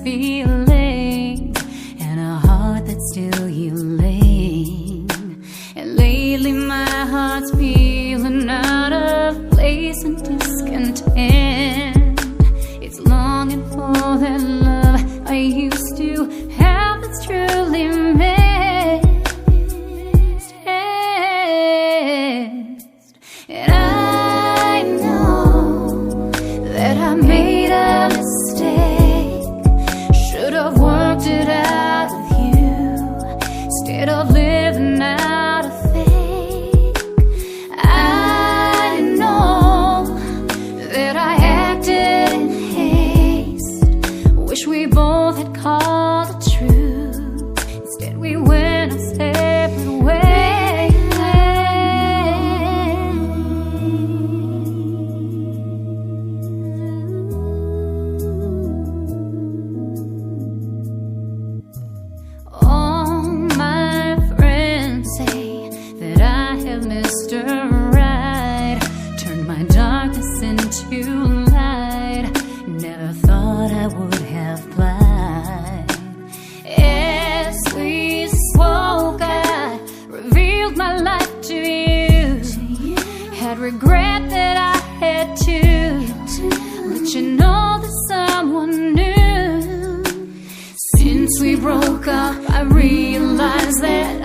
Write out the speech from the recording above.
feelings and a heart that's still healing. And lately my heart's feeling out of place and discontent. It's longing for that love I used to have that's truly missed. And I know that I made a mistake. Should have worked it out with you instead of living out of fake. I know that I acted in haste. Wish we both had called it true. Instead we went our separate ways. All my friends say that I have Mr. Right, turned my darkness into light. Never thought I would have lied. As we spoke, I revealed my life to you. Had regret that I had to let you know that someone new. Since we broke up, I realized that